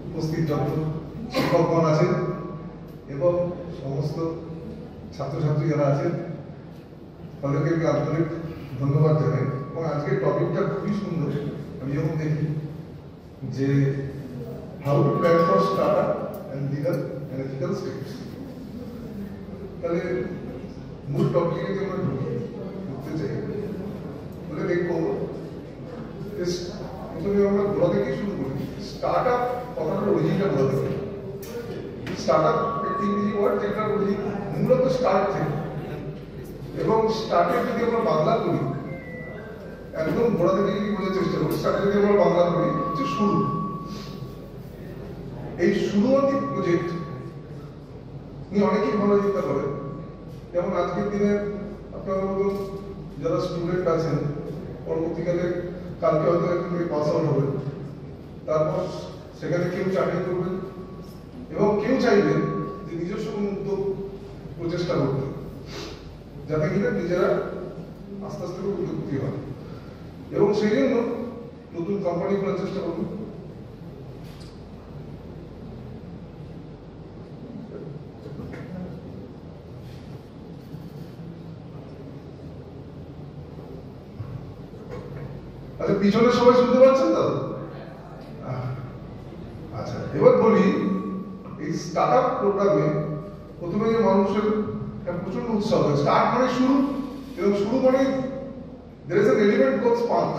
উপস্থিত যত শিক্ষকগণ আছেন এবং সমস্ত ছাত্রছাত্রী যারা আছেন তাদেরকে আমি আন্তরিক ধন্যবাদ জানাই। এবং আজকের টপিকটা খুবই সুন্দর। আমি যখন দেখি যে how to plan for startup and legal and ethical steps, তাহলে মূল টপিকে যদি আমরা ঢুকতে চাই তাহলে দেখবো প্রথমে আমরা গোড়া থেকে শুরু করি। স্টার্টআপ কথাটার অরিজিনটা গোড়া থেকে। স্টার্টআপ একটি ইংরেজি ওয়ার্ড যেটা অরিজিন মূলত স্টার্ট থেকে, এবং স্টার্টের যদি আমরা বাংলা করি একদম গোড়া থেকে যদি বোঝার চেষ্টা করি, স্টার্টে যদি আমরা বাংলা করি হচ্ছে শুরু। এই শুরুয়াতি প্রজেক্ট নিয়ে অনেকেই ভালো চিন্তা করে। যেমন আজকের দিনে আপনারা মতন যারা স্টুডেন্ট আছেন পরবর্তীকালে কালকে হয়তো একজন পাস আউট হবে, তারপর সেখানে কেউ চাকরি করবেন এবং কেউ চাইবেন যে নিজস্ব কোনো উদ্যোগ প্রচেষ্টা করতে, যাতে কিনা নিজেরা আস্তে আস্তে করে উদ্যোগপতি হয়। এবং সেই জন্য নতুন কোম্পানি করার চেষ্টা করবেন। আচ্ছা, পিছনে সবাই শুনতে পাচ্ছেন তো? আচ্ছা, এবার বলি এই স্টার্টআপ প্রোগ্রামে প্রথমে যে মানুষের প্রচন্ড উৎসাহ হয়। স্টার্ট মানে শুরু, এবং শুরু মানে there is an element called spark।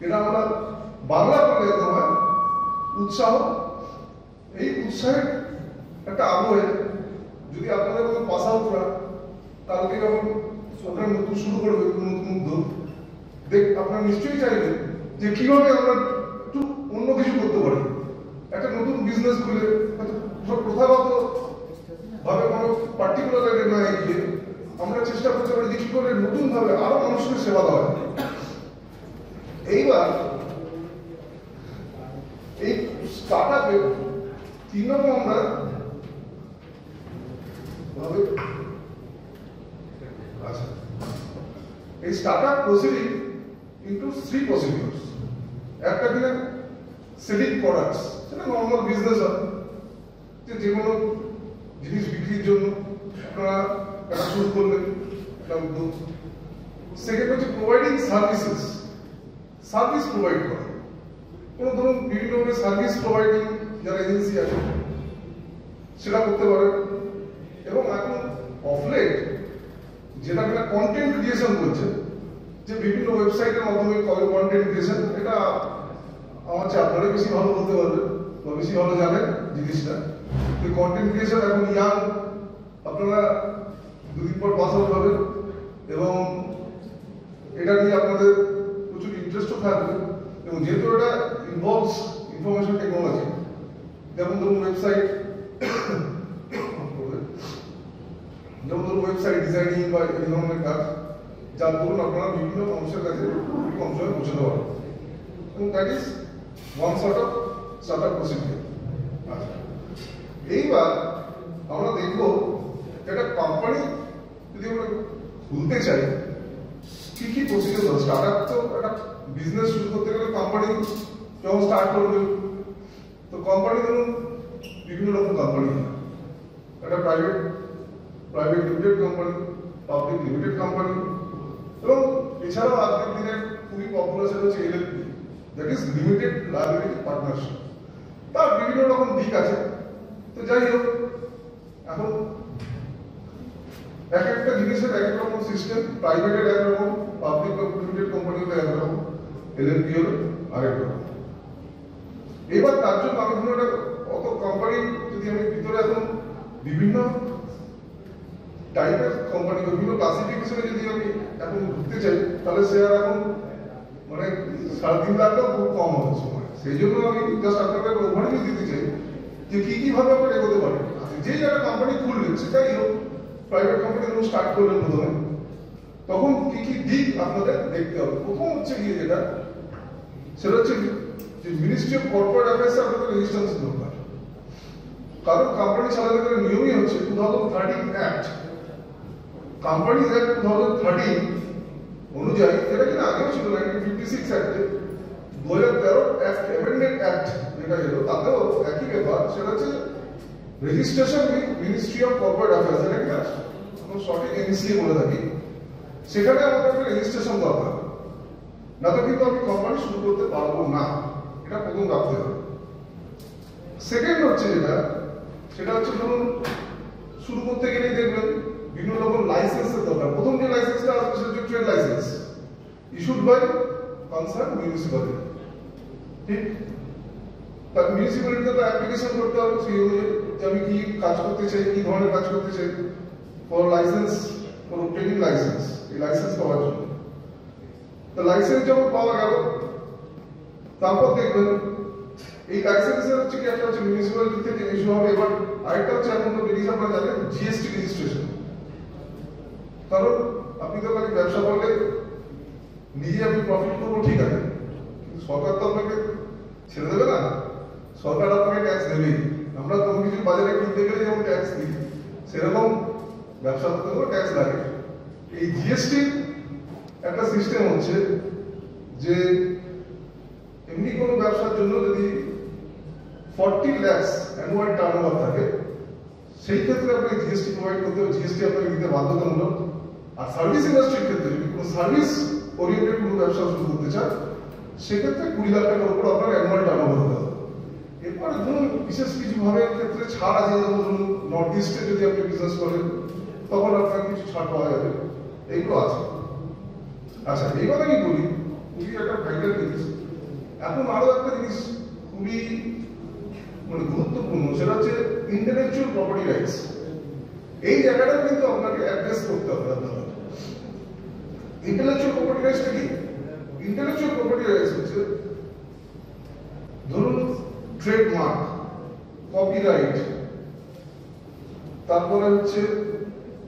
এটা আমরা বাংলা বলে হয় উৎসাহ। এই উৎসাহের একটা আবহে যদি আপনাদের মতো পাস আউটরা কালকে যখন ওখানে নতুন শুরু করবে নতুন উদ্যোগ, আপনারা নিশ্চয়ই চাইবেন যে কিভাবে আমরা একটু অন্য কিছু করতে পারি। একটা নতুন বিজনেস খুলে প্রথাগত ভাবে কোনো পার্টিকুলার লাইনে না এগিয়ে আমরা চেষ্টা করতে পারি যে কি করে নতুন ভাবে আরো মানুষকে সেবা দেওয়া হয়। এইবার এই স্টার্টআপে 3 নম্বর আমরা আচ্ছা, এই স্টার্টআপ প্রসিডিং into 3 procedures। একটা দিনে সেলিং প্রোডাক্টস, সেটা নর্মাল বিজনেস হয়, যে কোনো জিনিস বিক্রির জন্য আপনারা একটা শুরু করলেন একটা উদ্যোগ। সেকেন্ড হচ্ছে প্রোভাইডিং সার্ভিসেস, সার্ভিস প্রোভাইড করা। কোনো ধরুন বিভিন্নভাবে সার্ভিস প্রোভাইডিং যারা এজেন্সি আছে সেটা করতে পারেন। এবং এখন অফলেট যেটা কিনা কন্টেন্ট ক্রিয়েশন করছে, যে বিভিন্ন ওয়েবসাইটের মাধ্যমে কন্টেন্ট ক্রিয়েশন, এটা আমার চেয়ে আপনারা বেশি ভালো বলতে পারবেন বা বেশি ভালো জানেন জিনিসটা। যে কন্টেন্ট ক্রিয়েশন এখন ইয়াং, আপনারা 2 দিন পর পাস আউট হবেন এবং এটা নিয়ে আপনাদের প্রচুর ইন্টারেস্টও থাকবে। এবং যেহেতু এটা ইনভলভস ইনফরমেশন টেকনোলজি, যেমন ধরুন ওয়েবসাইট ডিজাইনিং বা এই ধরনের কাজ, যার ধরুন আপনারা বিভিন্ন মানুষের কাছে কম সময় পৌঁছাতে পারেন। এবং that is one sort of startup procedure. আচ্ছা, এইবার আমরা দেখব একটা কোম্পানি যদি আমরা খুলতে চাই কি কি প্রসিডিউর হয়। স্টার্টআপ তো একটা বিজনেস শুরু করতে গেলে কোম্পানি যখন স্টার্ট করবে, তো কোম্পানি ধরুন বিভিন্ন রকম কোম্পানি, একটা private limited company, public limited company, এবং এছাড়াও আজকের দিনে খুবই পপুলার সেটা হচ্ছে LLP, that is limited liability partnership. তার বিভিন্ন রকম দিক আছে। তো যাই হোক, এখন এক একটা জিনিসের এক এক রকম সিস্টেম। প্রাইভেটের এক রকম, পাবলিক লিমিটেড কোম্পানি হলে এক রকম, এলএলপি হলে আরেক রকম। এবার তার জন্য আমি ধরুন একটা অত কোম্পানি যদি আমি ভিতরে এখন বিভিন্ন টাইপের কোম্পানি, বিভিন্ন ক্লাসিফিকেশনে যদি আমি এখন ঢুকতে চাই, তাহলে সে আর এখন মানে 3.5 লাখটাও খুব কম হবে সময়। সেই জন্য আমি জাস্ট আপনাকে একটা ওভারভিউ দিতে চাই যে কি কিভাবে আমরা এগোতে পারি। যেই একটা কোম্পানি খুললেন, সেটাই হোক প্রাইভেট কোম্পানি যখন স্টার্ট করলেন প্রথমে, তখন কি কি দিক আপনাদের দেখতে হবে। প্রথম হচ্ছে গিয়ে যেটা, সেটা হচ্ছে যে মিনিস্ট্রি অফ কর্পোরেট অ্যাফেয়ার্সে আপনাদের রেজিস্ট্রেশন দরকার। কারণ কোম্পানি চালাতে গেলে নিয়মই হচ্ছে 2013 অ্যাক্ট, কোম্পানিজ অ্যাক্ট 2013 অনুযায়ী, যেটা কিনা আগেও ছিল 1956 অ্যাক্টে, 2013 অ্যাক্ট অ্যামেন্ডমেন্ট অ্যাক্ট যেটা এলো, তাতেও সেটা হচ্ছে registration with ministry of corporate affairs, এটা কি না আমরা সঠিক এনসিএ বলে থাকি। সেখানে আমাদের একটা রেজিস্ট্রেশন দরকার, না তো কিন্তু আমি কোম্পানি শুরু করতে পারবো না, এটা প্রথম রাখতে হবে। সেকেন্ড হচ্ছে সেটা হচ্ছে ধরুন শুরু করতে গেলেই দেখবেন বিভিন্ন রকম লাইসেন্সের দরকার। প্রথম যে লাইসেন্সটা আসবে সেটা হচ্ছে trade licence issued by concern municipality. ঠিক, তার মিউনিসিপ্যালিটিতে তো অ্যাপ্লিকেশন করতে হবে সেই অনুযায়ী যে আমি কি কাজ করতে চাই, কি ধরনের কাজ করতে চাই, for licence, for training licence, এই লাইসেন্স পাওয়ার জন্য। তো লাইসেন্স যখন পাওয়া গেল, তারপর দেখবেন এই লাইসেন্সের হচ্ছে কি একটা হচ্ছে মিউনিসিপ্যালিটি থেকে ইস্যু হবে। এবার আরেকটা হচ্ছে এখন তো বেরিয়েছে, আপনারা জানেন জিএসটি রেজিস্ট্রেশন। কারণ আপনি তো খালি ব্যবসা করলে নিজে আপনি প্রফিট করবো ঠিক আছে, কিন্তু সরকার তো আপনাকে ছেড়ে দেবে না, সরকার আপনাকে ট্যাক্স দেবেই। আমরা কোনো কিছু বাজারে কিনতে গেলে যেমন ট্যাক্স দিই, সেরকম ব্যবসা করতে গেলেও ট্যাক্স লাগে। এই জিএসটি একটা সিস্টেম হচ্ছে যে এমনি কোনো ব্যবসার জন্য যদি 40 লাখ অ্যানুয়াল টার্নওভার থাকে, সেই ক্ষেত্রে আপনাকে জিএসটি প্রোভাইড করতে হবে, জিএসটি আপনাকে দিতে বাধ্যতামূলক। আর সার্ভিস ইন্ডাস্ট্রির ক্ষেত্রে যদি কোনো সার্ভিস ওরিয়েন্টেড কোনো ব্যবসা শুরু করতে চান, সেক্ষেত্রে 20 লাখ টাকার উপর আপনার অ্যানুয়াল টার্নওভার হতে হবে। এরপরে ধরুন বিশেষ কিছু ভাবের ক্ষেত্রে ছাড় আছে, যেমন ধরুন নর্থ ইস্টে যদি আপনি বিজনেস করেন তখন আপনার কিছু ছাড় পাওয়া যাবে, এইগুলো আছে। আচ্ছা, এইবার আমি বলি খুবই একটা ভাইটাল জিনিস, এখন আরো একটা জিনিস খুবই মানে গুরুত্বপূর্ণ, সেটা হচ্ছে ইন্টেলেকচুয়াল প্রপার্টি রাইটস। এই জায়গাটাও কিন্তু আপনাকে অ্যাড্রেস করতে হবে আপনাদের। ইন্টেলেকচুয়াল প্রপার্টি রাইটসটা কি? ইন্টেলেকচুয়াল প্রপার্টি রাইটস হচ্ছে ধরুন ট্রেডমার্ক, কপিরাইট, তারপরে হচ্ছে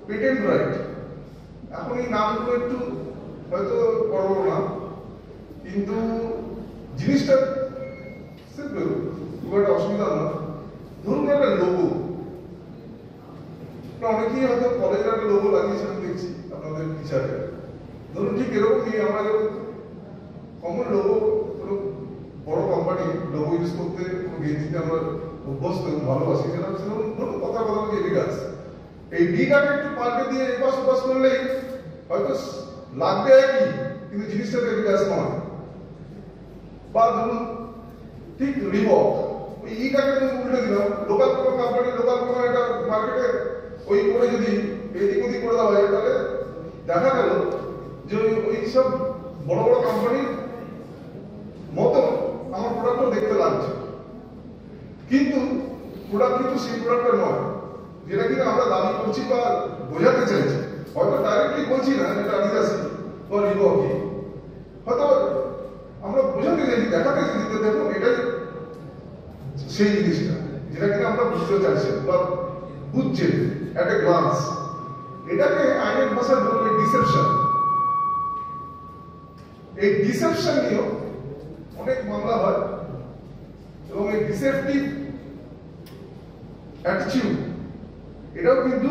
পেটেন্ট রাইট। এখন এই নামগুলো একটু হয়তো বড় বড় নাম, কিন্তু জিনিসটা সিম্পল, খুব একটা অসুবিধা না। ধরুন একটা লোগো, অনেকেই হয়তো কলেজের একটা লোগো লাগিয়েছেন দেখছি আপনাদের টিচারে। ধরুন ঠিক এরকমই আমরা যখন কমন লোগো, বড় কোম্পানি লোগো ইউজ করতে গেঞ্জিতে আমরা অভ্যস্ত এবং ভালোবাসি, সেটা ধরুন কথা বলছি এডিডাস। এই ডিটাকে একটু পাল্টে দিয়ে এপাশ ওপাশ করলেই হয়তো লাগবে একই, কিন্তু জিনিসটা তো এডিডাস নয়। বা ধরুন ঠিক রিবক, ওই ইটাকে তুমি উল্টে দিলাম, লোকাল কোনো কোম্পানি, লোকাল কোনো একটা মার্কেটে ওই করে যদি এদিক ওদিক করে দেওয়া হয়, তাহলে দেখা গেল যে ওই সব বড় বড় কোম্পানির মতো আমার প্রোডাক্টও দেখতে লাগছে, কিন্তু প্রোডাক্ট কিন্তু সেই প্রোডাক্টটা নয় যেটা কিনা আমরা দাবি করছি বা বোঝাতে চাইছি। হয়তো ডাইরেক্টলি বলছি না এটা আদিদাসি বা রিবকি, হয়তো আমরা বোঝাতে চাইছি, দেখাতে চাইছি যে দেখুন এটাই সেই জিনিসটা যেটা কিনা আমরা বুঝতে চাইছি বা বুঝছেন এট এ গ্লান্স। এটাকে আইনের ভাষায় বলবে ডিসেপশন। এই ডিসেপশন নিয়েও অনেক মামলা হয়, এবং এই ডিসেপটিভ অ্যাটিটিউড এটাও কিন্তু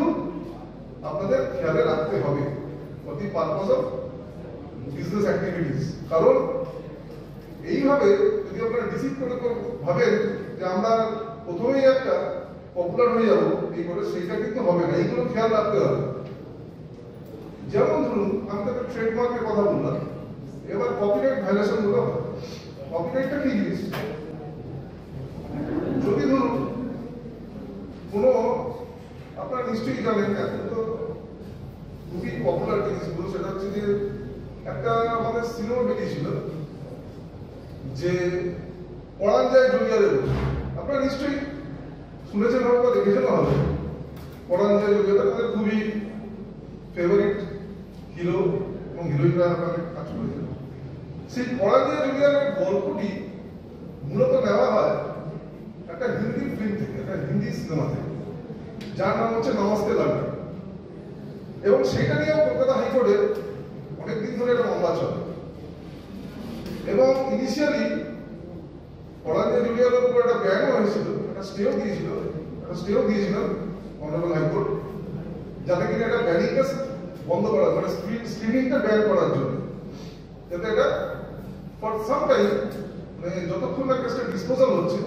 আপনাদের খেয়ালে রাখতে হবে for the purpose of business activities. কারণ এইভাবে যদি আপনারা ডিসিভ করে ভাবেন যে আমরা প্রথমেই একটা পপুলার হয়ে যাবো এই করে, সেইটা কিন্তু হবে না, এইগুলো খেয়াল রাখতে হবে। যেমন ধরুন আমি তো ট্রেডমার্কের কথা বললাম, এবার কপিরাইট ভায়োলেশন গুলো হয়। কপিরাইটটা কি জিনিস? যদি ধরুন কোনো, আপনারা নিশ্চয়ই জানেন এখন তো খুবই পপুলার জিনিসগুলো, সেটা হচ্ছে যে একটা আমাদের সিনেমা বেরিয়েছিল যে পড়ান যায় জুনিয়রের, আপনারা নিশ্চয়ই শুনেছেন বা দেখেছেন হবে। পড়ান যায় জুনিয়র আমাদের খুবই ফেভারিট হিরো এবং হিরোইনরা কাজ করেছেন। সেই পড়ান যায় জুনিয়রের গল্পটি মূলত নেওয়া হয় একটা হিন্দি ফিল্ম থেকে, একটা হিন্দি সিনেমা থেকে, যার নাম হচ্ছে নমস্তে লাড্ডু। এবং সেটা নিয়েও কলকাতা হাইকোর্টে অনেকদিন ধরে একটা মামলা চলে। এবং ইনিশিয়ালি পড়াঞ্জয় জুনিয়রের উপর একটা ব্যানও হয়েছিল, একটা স্টেও দিয়েছিল অনারেবল হাইকোর্ট, যাতে কিনা একটা ব্যানিংটা বন্ধ করা, মানে স্ক্রিনিংটা ব্যান করার জন্য, যাতে এটা ফর সাম টাইম মানে যতক্ষণ না কেসটা ডিসপোজাল হচ্ছে